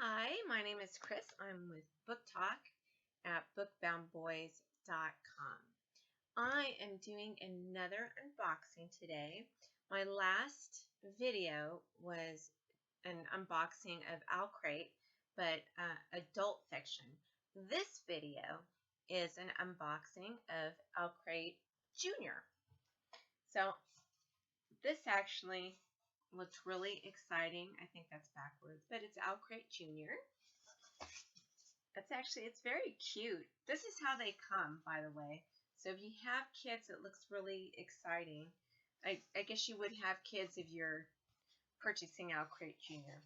Hi, my name is Chris. I'm with Book Talk at bookboundboys.com. I am doing another unboxing today. My last video was an unboxing of Owlcrate, but adult fiction. This video is an unboxing of Owlcrate Jr. So this actually looks really exciting. I think that's backwards, but it's Owlcrate Jr. It's very cute. This is how they come, by the way. So if you have kids, it looks really exciting. I guess you would have kids if you're purchasing Owlcrate Jr.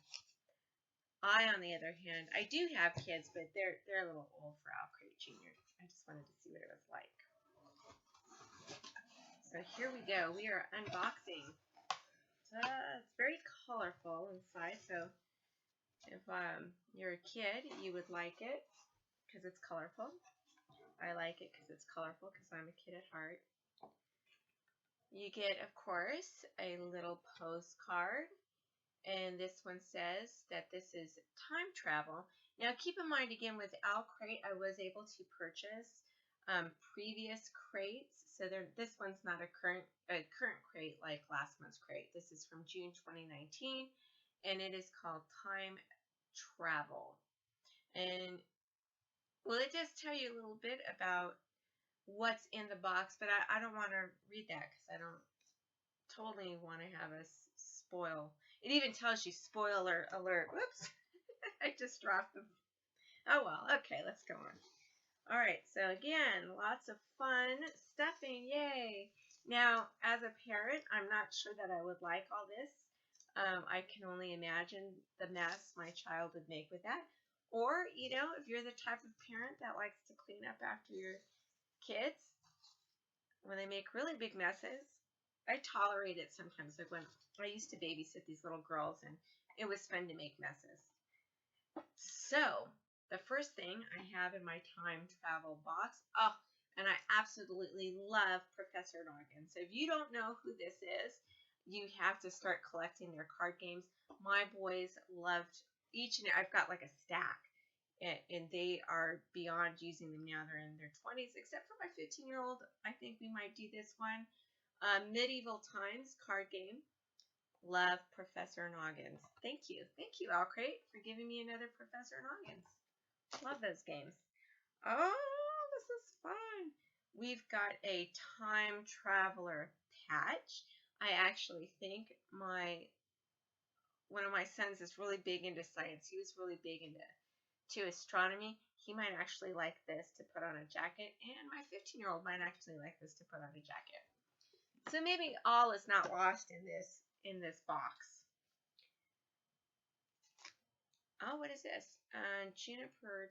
I, on the other hand, I do have kids, but they're a little old for Owlcrate Jr. I just wanted to see what it was like. So here we go. We are unboxing. It's very colorful inside, so if you're a kid, you would like it because it's colorful. I like it because it's colorful because I'm a kid at heart. You get, of course, a little postcard, and this one says that this is time travel. Now, keep in mind, again, with Owlcrate, I was able to purchase previous crates. So this one's not a current crate like last month's crate. This is from June 2019, and it is called Time Travel. And well, it does tell you a little bit about what's in the box, but I don't want to read that because I don't totally want to have us spoil. It even tells you spoiler alert. Whoops, I just dropped them. Oh well, okay, let's go on. All right, so again, lots of fun stuffing, yay. Now, as a parent, I'm not sure that I would like all this. I can only imagine the mess my child would make with that. Or, if you're the type of parent that likes to clean up after your kids when they make really big messes, I tolerate it sometimes. Like when I used to babysit these little girls, and it was fun to make messes. So, the first thing I have in my time travel box, and I absolutely love Professor Noggin. So if you don't know who this is, you have to start collecting their card games. My boys loved I've got like a stack, and they are beyond using them now. They're in their 20s, except for my 15-year-old. I think we might do this one. Medieval Times card game. Love Professor Noggins. Thank you, Owlcrate, for giving me another Professor Noggins. Love those games. Oh, this is fun. We've got a time traveler patch. I actually think one of my sons is really big into science. He was really big into astronomy. He might actually like this to put on a jacket, and my 15-year-old might actually like this to put on a jacket. So maybe all is not lost in this box. Oh, what is this? Juniper.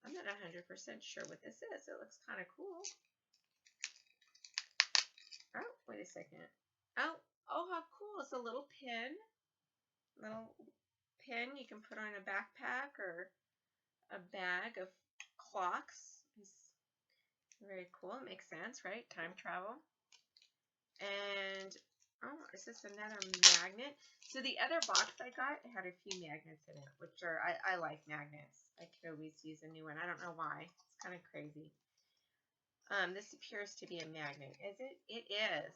I'm not 100% sure what this is. It looks kind of cool. Oh, wait a second. Oh, how cool. It's a little pin. Little pin you can put on a backpack or a bag of clocks. It's very cool. It makes sense, right? Time travel. And, is this another magnet? So the other box I got had a few magnets in it, which are, I like magnets. I could always use a new one. I don't know why. It's kind of crazy. This appears to be a magnet. Is it? It is.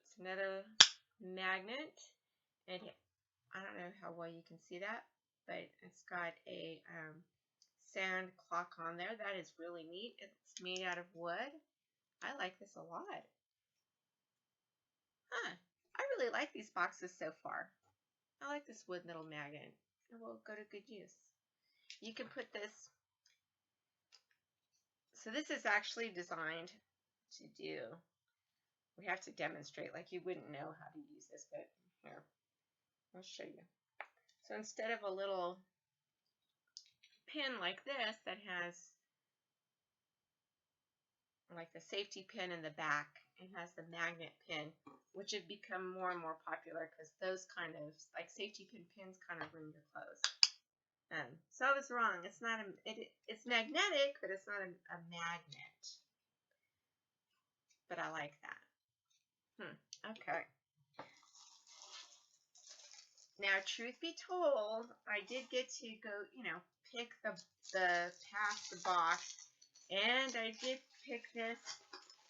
It's another magnet. And I don't know how well you can see that, but it's got a sand clock on there. That is really neat. It's made out of wood. I like this a lot. I really like these boxes so far. I like this wood little magnet. It will go to good use. You can put this. So this is actually designed to do. We have to demonstrate, like you wouldn't know how to use this, but here, I'll show you. So instead of a little pin like this that has like the safety pin in the back, it has the magnet pin, which have become more and more popular because those kind of like safety pins kind of ruin your clothes. So I was wrong. It's not it's magnetic, but it's not a magnet. But I like that. Okay. Now, truth be told, I did get to go, pick the past the box, and I did pick this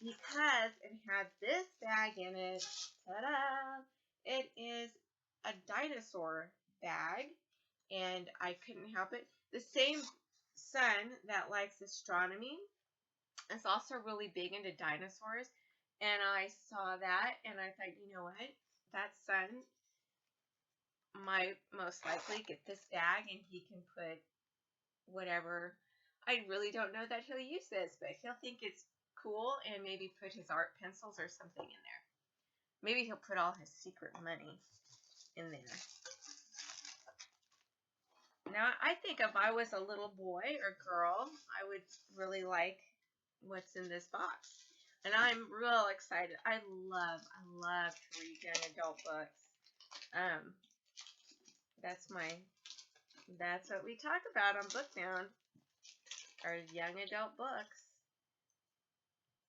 because it had this bag in it. Ta-da! It is a dinosaur bag, and I couldn't help it. The same son that likes astronomy is also really big into dinosaurs, and I saw that, and I thought, you know what? That son might most likely get this bag, and he can put whatever. I really don't know that he'll use this, but he'll think it's cool and maybe put his art pencils or something in there. Maybe he'll put all his secret money in there. Now, I think if I was a little boy or girl, I would really like what's in this box. And I'm real excited. I love to read young adult books. That's what we talk about on Bookdown, are young adult books,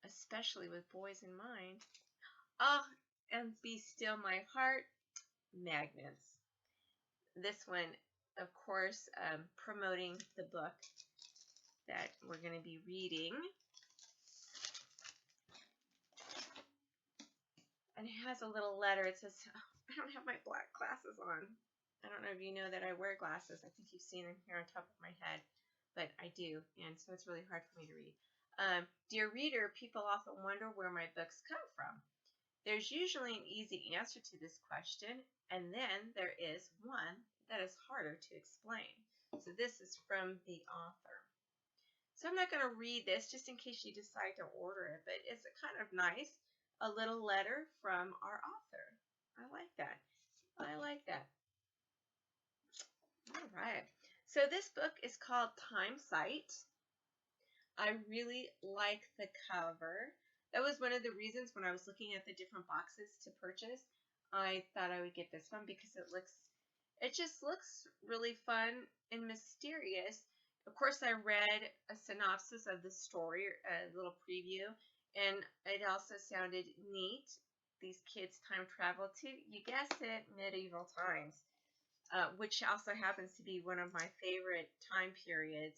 especially with boys in mind. Oh, and Be Still My Heart, magnets. This one, of course, promoting the book that we're going to be reading. And it has a little letter. It says, oh, I don't have my black glasses on. I don't know if you know that I wear glasses. I think you've seen them here on top of my head, but I do, and so it's really hard for me to read. Dear reader, people often wonder where my books come from. There's usually an easy answer to this question, and then there is one that is harder to explain. So this is from the author. So I'm not going to read this just in case you decide to order it, but it's kind of nice. A little letter from our author. I like that. I like that. All right. So this book is called Time Sight. I really like the cover. That was one of the reasons when I was looking at the different boxes to purchase, I thought I would get this one because it just looks really fun and mysterious. Of course, I read a synopsis of the story, a little preview, and it also sounded neat. These kids time travel to, you guessed it, medieval times. Which also happens to be one of my favorite time periods.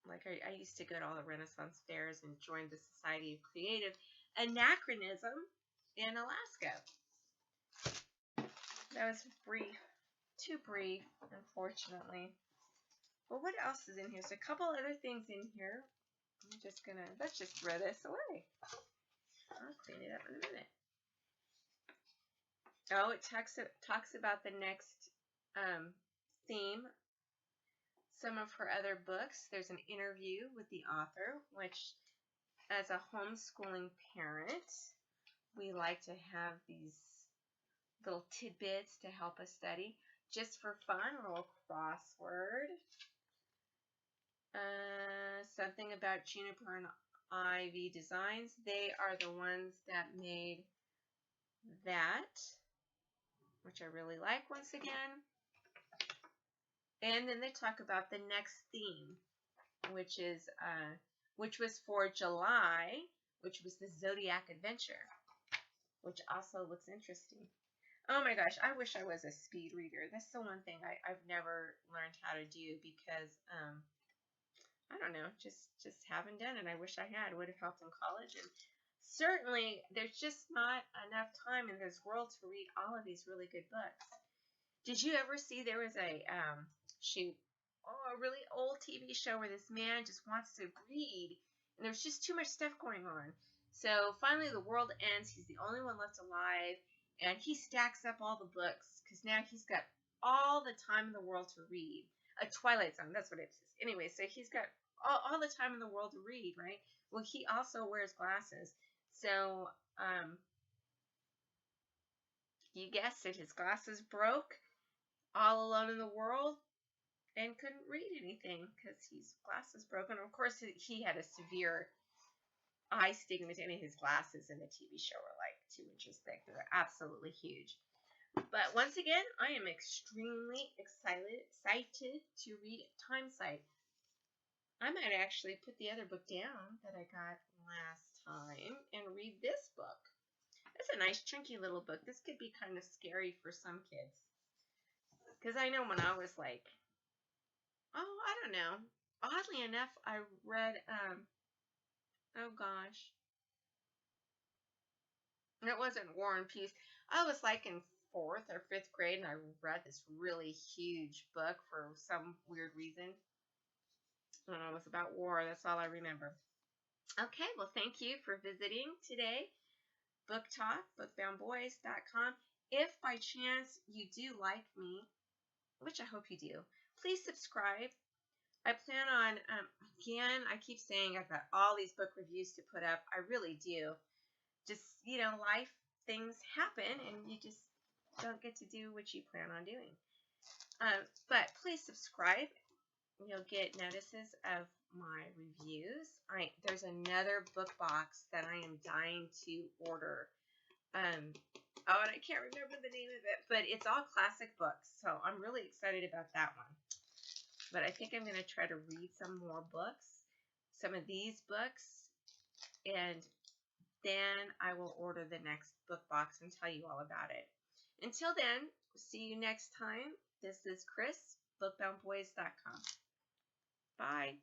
Like I used to go to all the Renaissance fairs and join the Society of Creative Anachronism in Alaska. That was brief, too brief, unfortunately. But what else is in here? So a couple other things in here. Let's just throw this away. I'll clean it up in a minute. Oh, it talks about the next theme. Some of her other books. There's an interview with the author, which, as a homeschooling parent, we like to have these little tidbits to help us study. Just for fun, a little crossword. Something about Juniper and Ivy Designs. They are the ones that made that, which I really like once again. And then they talk about the next theme, which was for July, which was the Zodiac Adventure, which also looks interesting. Oh my gosh, I wish I was a speed reader. That's the one thing I've never learned how to do because I don't know, just haven't done it. I wish I had. It would have helped in college. And certainly, there's just not enough time in this world to read all of these really good books. Did you ever see there was a really old TV show where this man just wants to read, and there's just too much stuff going on. So finally, the world ends. He's the only one left alive, and he stacks up all the books because now he's got all the time in the world to read. A Twilight Zone, that's what it is. Anyway, so he's got all the time in the world to read, right? Well, he also wears glasses. So, you guessed it, his glasses broke, all alone in the world, and couldn't read anything because his glasses broken. Of course, he had a severe eye stigmatism. His glasses in the TV show were like 2 inches thick. They were absolutely huge. But once again, I am extremely excited to read Time Sight. I might actually put the other book down that I got last time and read this book. This It's a nice chunky little book. This could be kind of scary for some kids. Because I know when I was like, oh, I don't know. Oddly enough, I read, oh gosh. It wasn't War and Peace. I was like in 4th or 5th grade, and I read this really huge book for some weird reason. And it was about war. That's all I remember. Okay, well, thank you for visiting today. Book Talk, bookboundboys.com. If by chance you do like me, which I hope you do, please subscribe. I plan on, again, I keep saying I've got all these book reviews to put up. I really do. Just, life, things happen, and you just don't get to do what you plan on doing. But please subscribe. You'll get notices of my reviews. There's another book box that I am dying to order. And I can't remember the name of it, but it's all classic books, so I'm really excited about that one. But I think I'm going to try to read some more books, some of these books, and then I will order the next book box and tell you all about it. Until then, see you next time. This is Chris, bookboundboys.com. Bye.